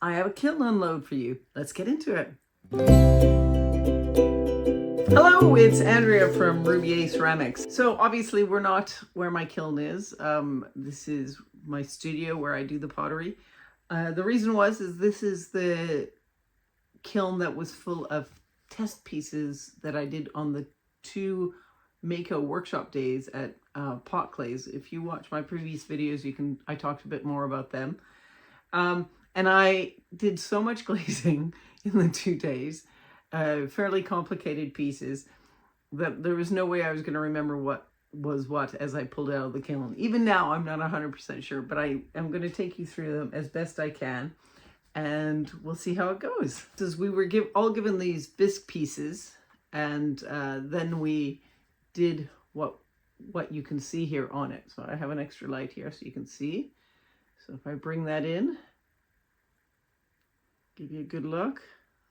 I have a kiln unload for you. Let's get into it. Hello, it's Andrea from Rubier Ceramics. So obviously we're not where my kiln is. This is my studio where I do the pottery. The reason is this is the kiln that was full of test pieces that I did on the 2 Mayco workshop days at Potclays. If you watch my previous videos, I talked a bit more about them. And I did so much glazing in the 2 days, fairly complicated pieces, that there was no way I was going to remember what was what as I pulled it out of the kiln. Even now, I'm not 100% sure, but I am going to take you through them as best I can, and we'll see how it goes. As we were all given these bisque pieces, and then we did what you can see here on it. So I have an extra light here so you can see. So if I bring that in, give you a good look,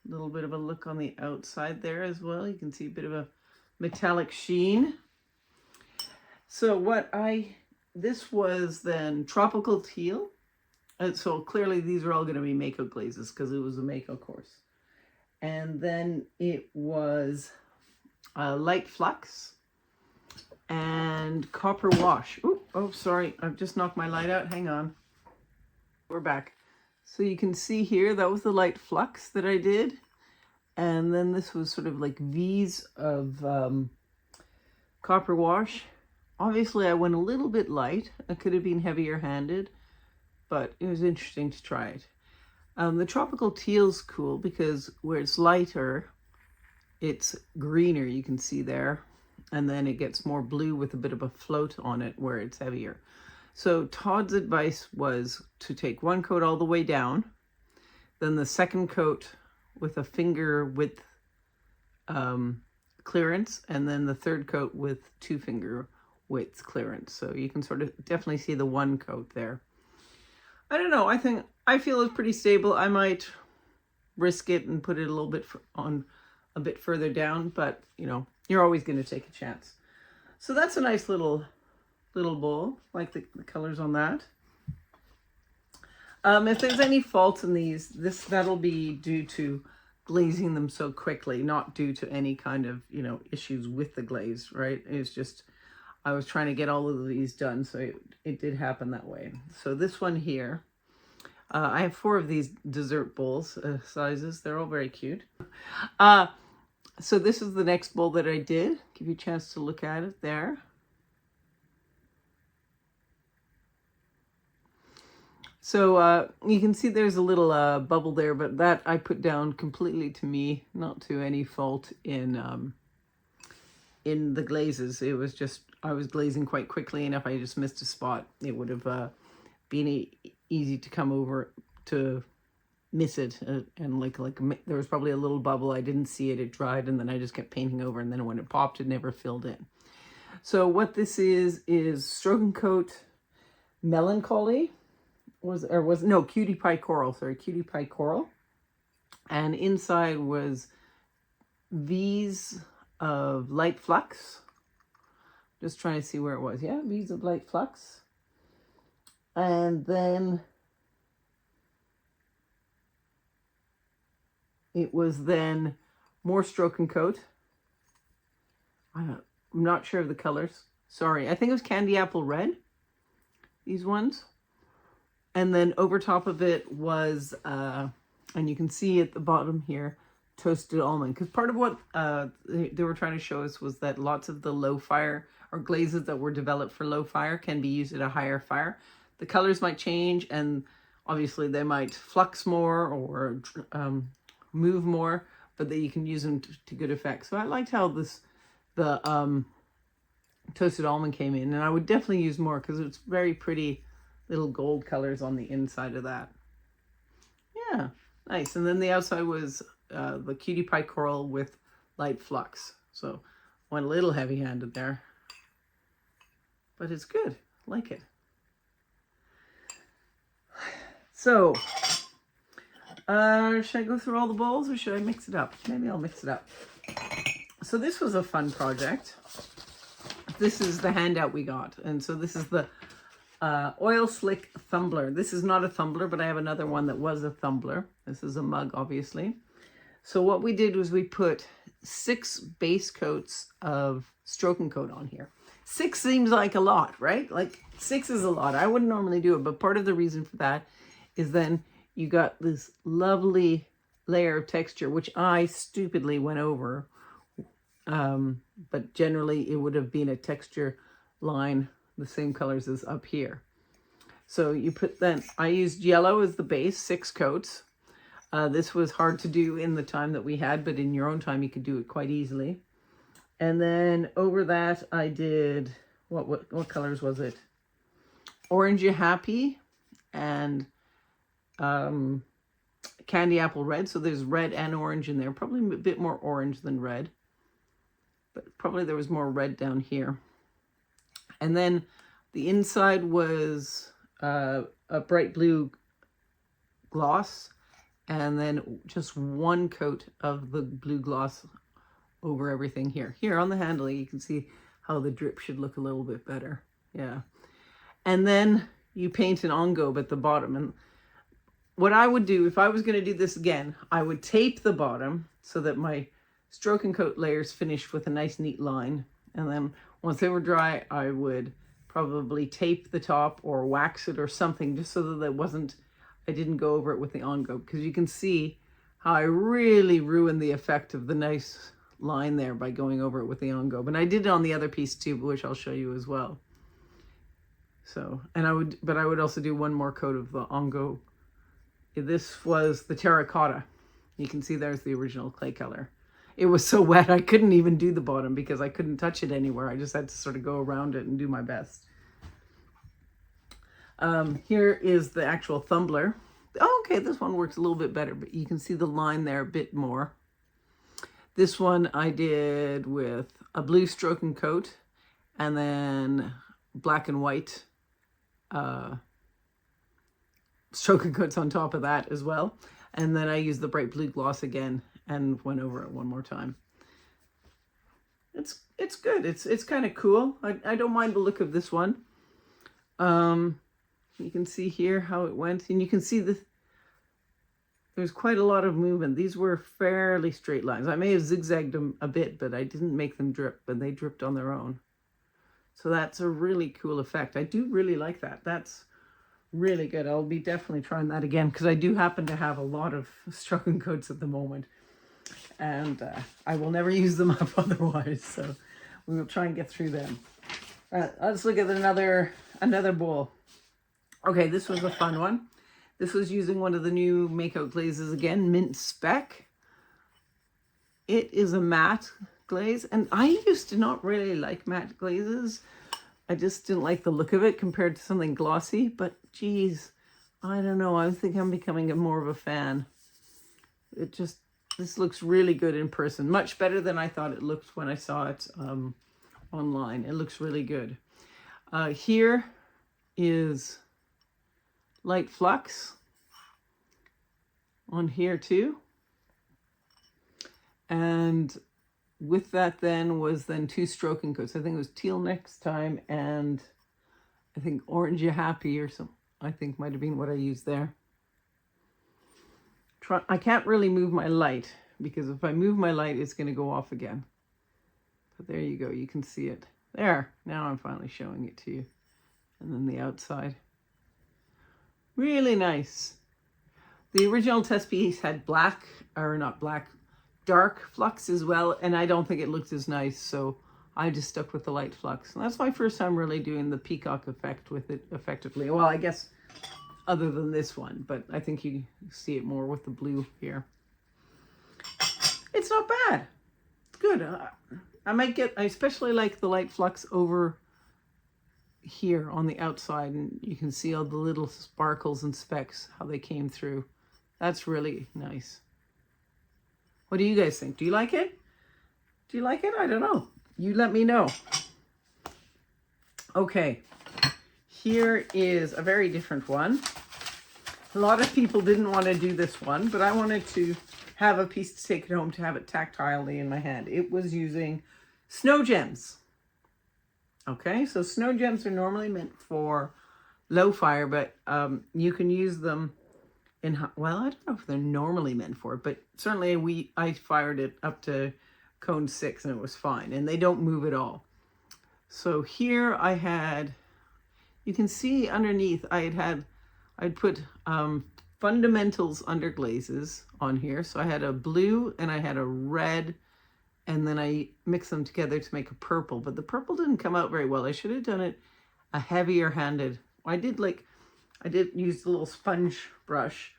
a little bit of a look on the outside there as well. You can see a bit of a metallic sheen. So this was then tropical teal. And so clearly these are all going to be Mayco glazes because it was a Mayco course. And then it was light flux and copper wash. Oh, sorry, I've just knocked my light out. Hang on. We're back. So you can see here, that was the light flux that I did. And then this was sort of like V's of copper wash. Obviously, I went a little bit light. I could have been heavier handed, but it was interesting to try it. The tropical teal's cool because where it's lighter, it's greener, you can see there. And then it gets more blue with a bit of a float on it where it's heavier. So Todd's advice was to take 1 coat all the way down, then the second coat with a finger width clearance, and then the third coat with 2 finger width clearance. So you can sort of definitely see the 1 coat there. I don't know, I feel it's pretty stable. I might risk it and put it a little bit on a bit further down, but you know, you're always going to take a chance. So that's a nice little bowl, like the colors on that. If there's any faults in these, that'll be due to glazing them so quickly, not due to any kind of, issues with the glaze, right? It's just, I was trying to get all of these done, so it did happen that way. So this one here, I have 4 of these dessert bowls sizes. They're all very cute. So this is the next bowl that I did. Give you a chance to look at it there. So you can see there's a little bubble there, but that I put down completely to me, not to any fault in the glazes. It was just, I was glazing quite quickly, and if I just missed a spot, it would have been easy to come over to miss it. And like there was probably a little bubble. I didn't see it. It dried, and then I just kept painting over, and then when it popped, it never filled in. So what this is Stroke and Coat Melancholy. Cutie Pie Coral, Cutie Pie Coral. And inside was V's of light flux. Just trying to see where it was. Yeah, V's of light flux. And then it was then more Stroke and Coat. I'm not sure of the colors. Sorry, I think it was Candy Apple Red. These ones. And then over top of it was, and you can see at the bottom here, toasted almond. Because part of what they were trying to show us was that lots of the low fire or glazes that were developed for low fire can be used at a higher fire. The colors might change, and obviously they might flux more or move more, but that you can use them to good effect. So I liked how the toasted almond came in, and I would definitely use more because it's very pretty little gold colors on the inside of that. Yeah, nice. And then the outside was the Cutie Pie Coral with light flux. So went a little heavy-handed there, but it's good. I like it. So should I go through all the bowls, or should I mix it up? Maybe I'll mix it up. So this was a fun project. This is the handout we got, and so this is the oil slick tumbler. This is not a tumbler, but I have another one that was a tumbler. This is a mug, obviously. So what we did was we put 6 base coats of stroke and coat on here. 6 seems like a lot, right? Like 6 is a lot. I wouldn't normally do it, but part of the reason for that is then you got this lovely layer of texture, which I stupidly went over. But generally it would have been a texture line the same colors as up here. So you put then, I used yellow as the base, 6 coats. This was hard to do in the time that we had, but in your own time you could do it quite easily. And then over that I did, what colors was it? Orange You Happy and candy apple red. So there's red and orange in there, probably a bit more orange than red, but probably there was more red down here. And then the inside was a bright blue gloss, and then just 1 coat of the blue gloss over everything here. Here on the handle, you can see how the drip should look a little bit better. Yeah. And then you paint an engobe at the bottom. And what I would do, if I was going to do this again, I would tape the bottom so that my stroke and coat layers finished with a nice neat line. And then once they were dry, I would probably tape the top or wax it or something, just so that I didn't go over it with the engobe, because you can see how I really ruined the effect of the nice line there by going over it with the engobe. And I did it on the other piece too, which I'll show you as well. So, and I would also do 1 more coat of the engobe. This was the terracotta. You can see there's the original clay color. It was so wet I couldn't even do the bottom because I couldn't touch it anywhere. I just had to sort of go around it and do my best. Here is the actual tumbler. Oh, okay, this one works a little bit better, but you can see the line there a bit more. This one I did with a blue stroke and coat, and then black and white stroke and coats on top of that as well. And then I used the bright blue gloss again and went over it 1 more time. It's good. It's kind of cool. I don't mind the look of this one. You can see here how it went, and you can see there's quite a lot of movement. These were fairly straight lines. I may have zigzagged them a bit, but I didn't make them drip, but they dripped on their own. So that's a really cool effect. I do really like that. That's really good. I'll be definitely trying that again, because I do happen to have a lot of stroke and coats at the moment, and I will never use them up otherwise. So we will try and get through them. All right, let's look at another bowl. Okay, this was a fun one. This was using one of the new Mayco glazes again, Mint Spec. It is a matte glaze, and I used to not really like matte glazes. I just didn't like the look of it compared to something glossy, but geez, I don't know. I think I'm becoming more of a fan. This looks really good in person. Much better than I thought it looked when I saw it online. It looks really good. Here is light flux on here too. And with that then was 2 stroke and coats. I think it was teal next time, and I think Orange You Happy or some, I think might have been what I used there. I can't really move my light, because if I move my light, it's going to go off again. But there you go. You can see it. There. Now I'm finally showing it to you. And then the outside. Really nice. The original test piece had dark flux as well, and I don't think it looked as nice, so I just stuck with the light flux. And that's my first time really doing the peacock effect with it effectively. Well, I guess other than this one, but I think you see it more with the blue here. It's not bad. It's good. I especially like the light flux over here on the outside, and you can see all the little sparkles and specks, how they came through. That's really nice. What do you guys think? Do you like it? Do you like it? I don't know. You let me know. Okay, here is a very different one. A lot of people didn't want to do this one, but I wanted to have a piece to take it home to have it tactilely in my hand. It was using snow gems. Okay, so snow gems are normally meant for low fire, but you can use them in, well, I don't know if they're normally meant for it, but certainly I fired it up to cone 6 and it was fine, and they don't move at all. So here I had, you can see underneath I'd put fundamentals under glazes on here. So I had a blue and I had a red, and then I mixed them together to make a purple, but the purple didn't come out very well. I should have done it a heavier handed. I did use the little sponge brush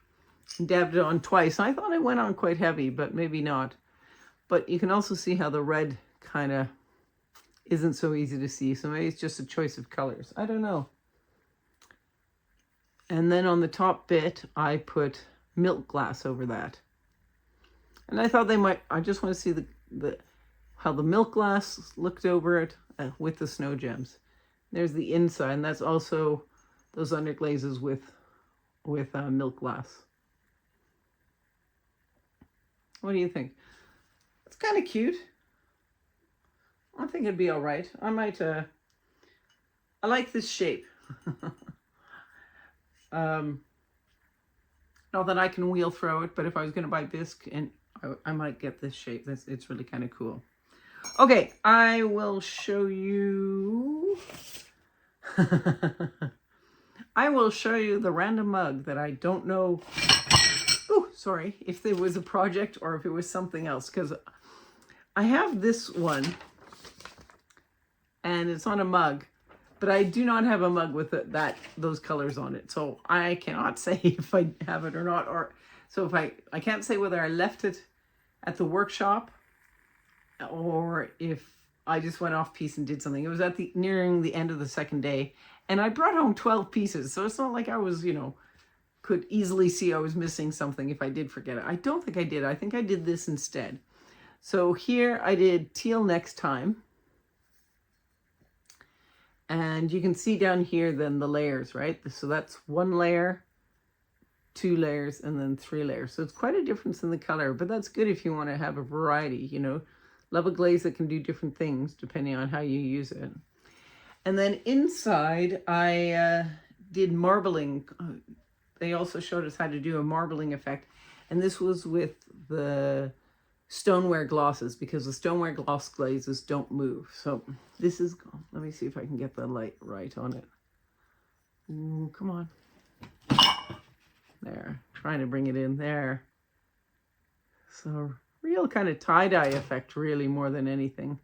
and dabbed it on twice. I thought it went on quite heavy, but maybe not. But you can also see how the red kind of isn't so easy to see. So maybe it's just a choice of colors. I don't know. And then on the top bit, I put milk glass over that. And I thought they might, I just want to see how the milk glass looked over it with the snow gems. There's the inside, and that's also those underglazes with milk glass. What do you think? It's kind of cute. I think it'd be all right. I might, I like this shape. Not that I can wheel throw it, but if I was going to buy bisque, and I might get this shape. It's really kind of cool. Okay, I will show you. I will show you the random mug that I don't know. Oh, sorry, if there was a project or if it was something else, because I have this one, and it's on a mug. But I do not have a mug with those colors on it. So I cannot say if I have it or not. Or so if I can't say whether I left it at the workshop or if I just went off piece and did something. It was nearing the end of the second day. And I brought home 12 pieces. So it's not like I was, could easily see I was missing something if I did forget it. I don't think I did. I think I did this instead. So here I did teal next time. And you can see down here then the layers, right? So that's 1 layer, 2 layers, and then 3 layers. So it's quite a difference in the color, but that's good if you want to have a variety, Love a glaze that can do different things depending on how you use it. And then inside I did marbling. They also showed us how to do a marbling effect. And this was with the stoneware glosses, because the stoneware gloss glazes don't move. So this is, let me see if I can get the light right on it. Ooh, come on. There, trying to bring it in there. So real kind of tie-dye effect, really, more than anything.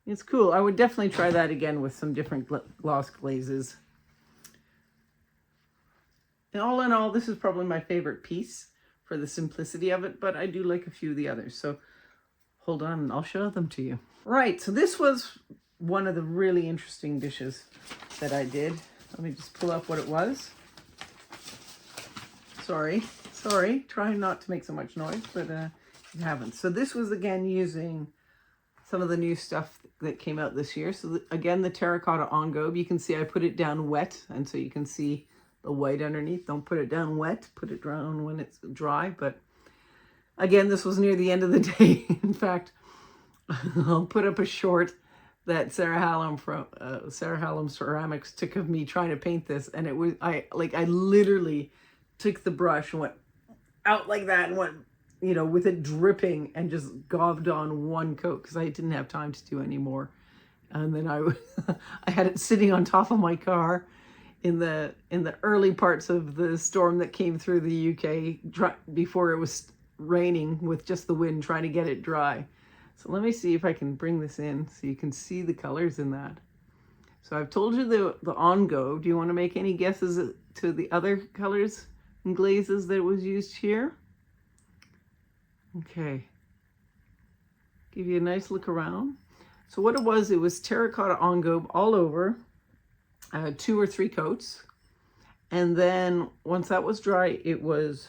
It's cool. I would definitely try that again with some different gloss glazes. And all in all, this is probably my favorite piece for the simplicity of it, but I do like a few of the others. So hold on and I'll show them to you. Right, so this was one of the really interesting dishes that I did. Let me just pull up what it was. Sorry, trying not to make so much noise, but it haven't. So this was again using some of the new stuff that came out this year. So again, the terracotta engobe, you can see I put it down wet, and so you can see the white underneath. Don't put it down wet, put it down when it's dry. But again, this was near the end of the day. In fact, I'll put up a short that Sarah Hallam from Sarah Hallam Ceramics took of me trying to paint this, and it was I literally took the brush and went out like that and went, with it dripping, and just gobbed on one coat because I didn't have time to do any more. And then I had it sitting on top of my car in the early parts of the storm that came through the UK before it was raining, with just the wind, trying to get it dry. So let me see if I can bring this in so you can see the colors in that. So I've told you the engobe. Do you want to make any guesses to the other colors and glazes that was used here? Okay. Give you a nice look around. So what it was terracotta engobe all over. 2 or 3 coats, and then once that was dry, it was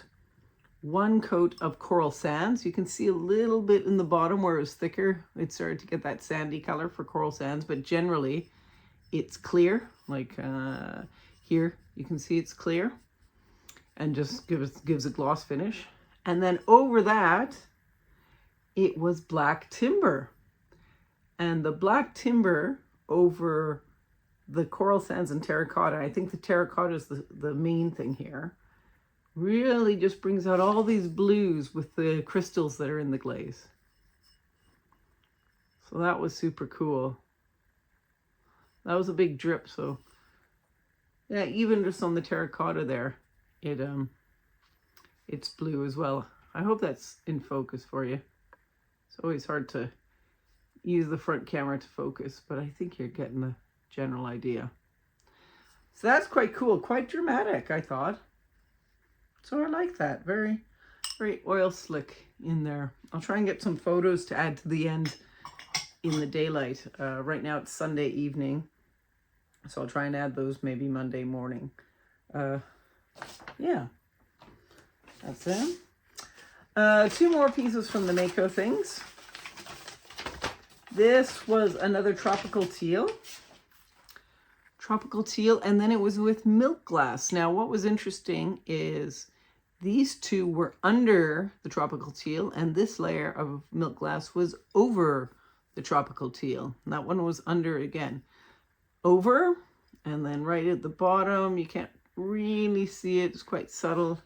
1 coat of coral sands. You can see a little bit in the bottom where it was thicker. It started to get that sandy color for coral sands, but generally it's clear. Like here, you can see it's clear, and just gives a gloss finish. And then over that, it was black timber, and the black timber over the coral sands and terracotta. I think the terracotta is the main thing here. Really just brings out all these blues with the crystals that are in the glaze. So that was super cool. That was a big drip, so yeah, even just on the terracotta there, it's blue as well. I hope that's in focus for you. It's always hard to use the front camera to focus, but I think you're getting the general idea. So that's quite cool, quite dramatic, I thought. So I like that. Very, very oil slick in there. I'll try and get some photos to add to the end in the daylight. Right now it's Sunday evening, so I'll try and add those maybe Monday morning. Yeah, that's them. 2 more pieces from the Mayco things. This was another tropical teal. And then it was with milk glass. Now what was interesting is these 2 were under the tropical teal, and this layer of milk glass was over the tropical teal. And that one was under again. Over, and then right at the bottom, you can't really see it. It's quite subtle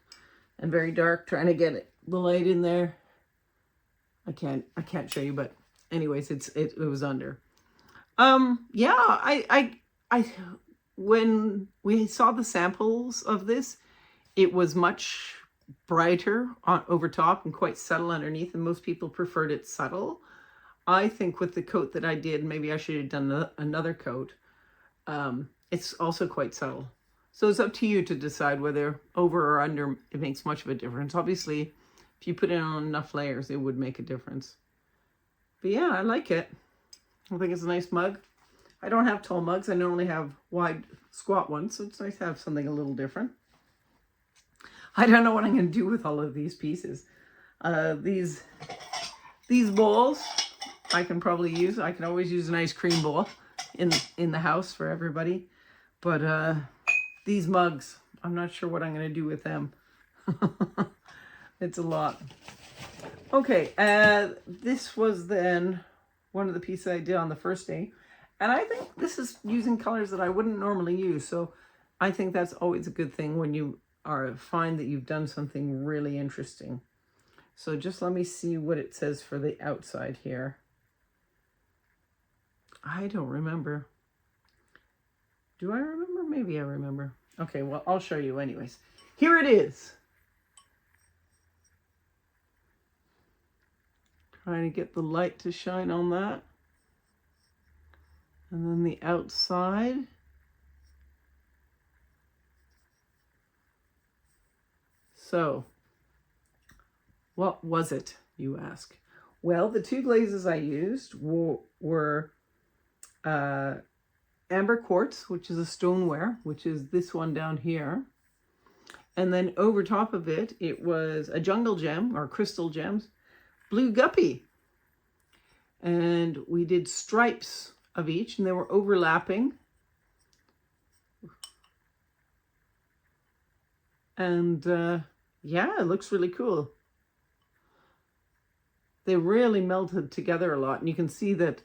and very dark. Trying to get the light in there. I can't show you, but anyways, it was under. Yeah, I when we saw the samples of this, it was much brighter over top and quite subtle underneath, and most people preferred it subtle. I think with the coat that I did, maybe I should have done another coat. It's also quite subtle. So it's up to you to decide whether over or under it makes much of a difference. Obviously, if you put it on enough layers, it would make a difference. But yeah, I like it. I think it's a nice mug. I don't have tall mugs. I normally have wide, squat ones, so it's nice to have something a little different. I don't know what I'm going to do with all of these pieces. These bowls I can probably use. I can always use an ice cream bowl in the house for everybody. But these mugs, I'm not sure what I'm going to do with them. It's a lot. Okay, this was then one of the pieces I did on the first day. And I think this is using colors that I wouldn't normally use. So I think that's always a good thing when you find that you've done something really interesting. So just let me see what it says for the outside here. I don't remember. Do I remember? Maybe I remember. Okay, well, I'll show you anyways. Here it is. Trying to get the light to shine on that. And then the outside. So, what was it, you ask? Well, the 2 glazes I used were amber quartz, which is a stoneware, which is this one down here. And then over top of it, it was a jungle gem, or crystal gems, blue guppy. And we did stripes of each, and they were overlapping. And yeah, it looks really cool. They really melted together a lot, and you can see that.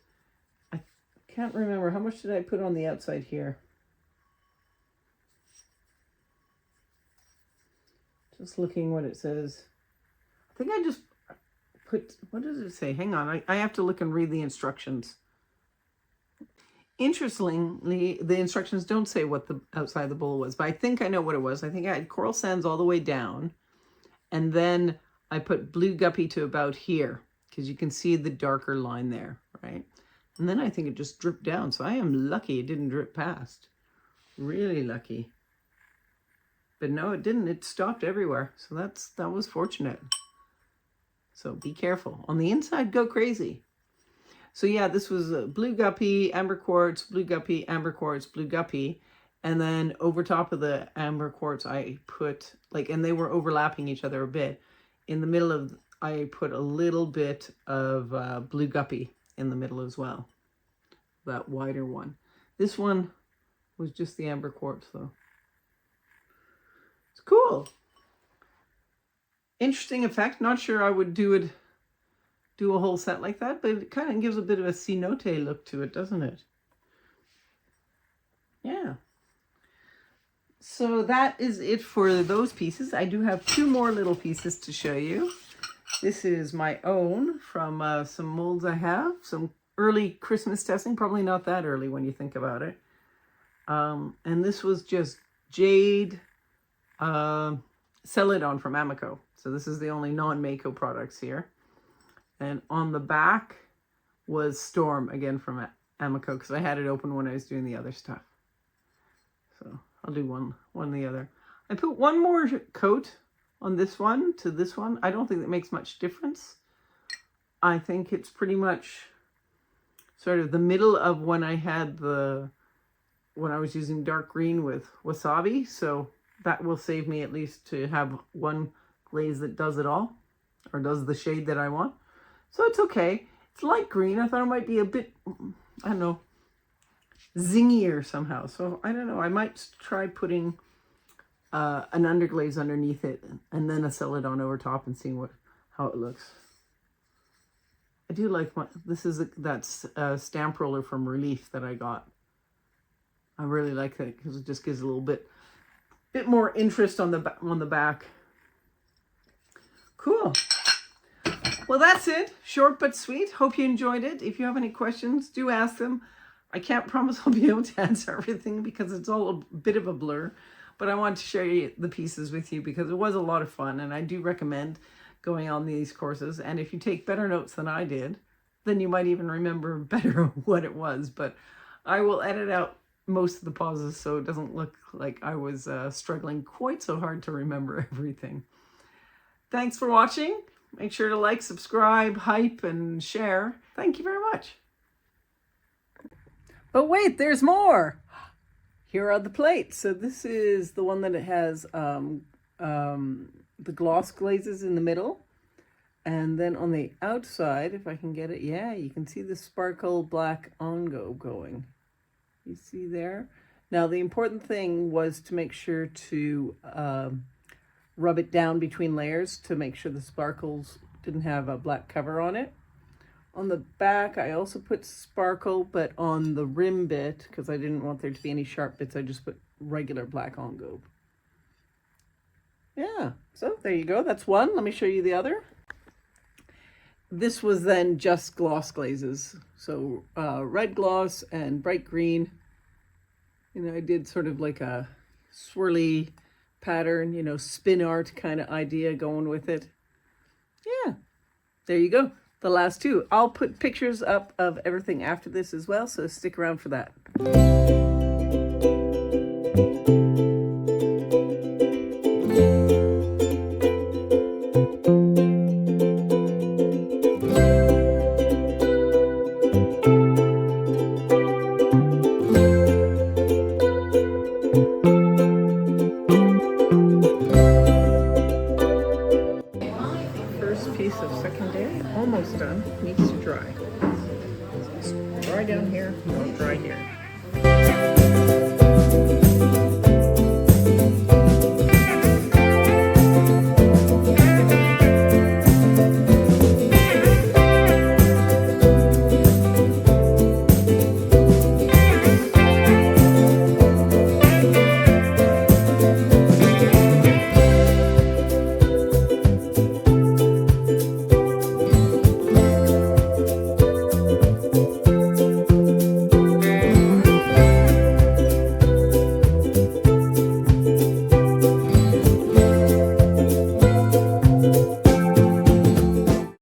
I can't remember, how much did I put on the outside here? Just looking what it says. I think I just put, what does it say? Hang on, I have to look and read the instructions. Interestingly, the instructions don't say what the outside of the bowl was, but I think I know what it was. I think I had coral sands all the way down, and then I put blue guppy to about here, because you can see the darker line there, right? And then I think it just dripped down, so I am lucky it didn't drip past. Really lucky. But no, it didn't. It stopped everywhere, so that was fortunate. So be careful. On the inside, go crazy. So yeah, this was blue guppy, amber quartz, blue guppy, amber quartz, blue guppy. And then over top of the amber quartz, I put, and they were overlapping each other a bit. In the middle of, I put a little bit of blue guppy in the middle as well. That wider one. This one was just the amber quartz though. It's cool. Interesting effect. Not sure I would do a whole set like that, but it kind of gives a bit of a cenote look to it, doesn't it? Yeah. So that is it for those pieces. I do have two more little pieces to show you. This is my own from some molds I have, some early Christmas testing, probably not that early when you think about it. And this was just jade Celadon from Mayco. So this is the only non-Mayco products here. And on the back was Storm, again from Mayco, because I had it open when I was doing the other stuff. So I'll do one the other. I put one more coat on this one to this one. I don't think that makes much difference. I think it's pretty much sort of the middle of when I had when I was using dark green with wasabi. So that will save me at least to have one glaze that does it all, or does the shade that I want. So it's okay. It's light green. I thought it might be a bit, I don't know, zingier somehow. So I don't know. I might try putting an underglaze underneath it and then a Celadon over top and seeing how it looks. I do like that's a stamp roller from Relief that I got. I really like that because it just gives a little bit more interest on the back. Cool. Well, that's it. Short but sweet. Hope you enjoyed it. If you have any questions, do ask them. I can't promise I'll be able to answer everything because it's all a bit of a blur. But I want to share the pieces with you because it was a lot of fun. And I do recommend going on these courses. And if you take better notes than I did, then you might even remember better what it was. But I will edit out most of the pauses so it doesn't look like I was struggling quite so hard to remember everything. Thanks for watching. Make sure to like, subscribe, hype, and share. Thank you very much. But wait, there's more. Here are the plates. So this is the one that it has the gloss glazes in the middle. And then on the outside, if I can get it, yeah, you can see the sparkle black ongo going. You see there? Now, the important thing was to make sure to rub it down between layers to make sure the sparkles didn't have a black cover on it. On the back, I also put sparkle, but on the rim bit, because I didn't want there to be any sharp bits, I just put regular black ongo. Yeah, so there you go. That's one. Let me show you the other. This was then just gloss glazes. So red gloss and bright green. You know, I did sort of like a swirly pattern, you know, spin art kind of idea going with it. Yeah, there you go. The last two. I'll put pictures up of everything after this as well, so stick around for that. Piece of second day, almost done, needs to dry. So it's dry down here.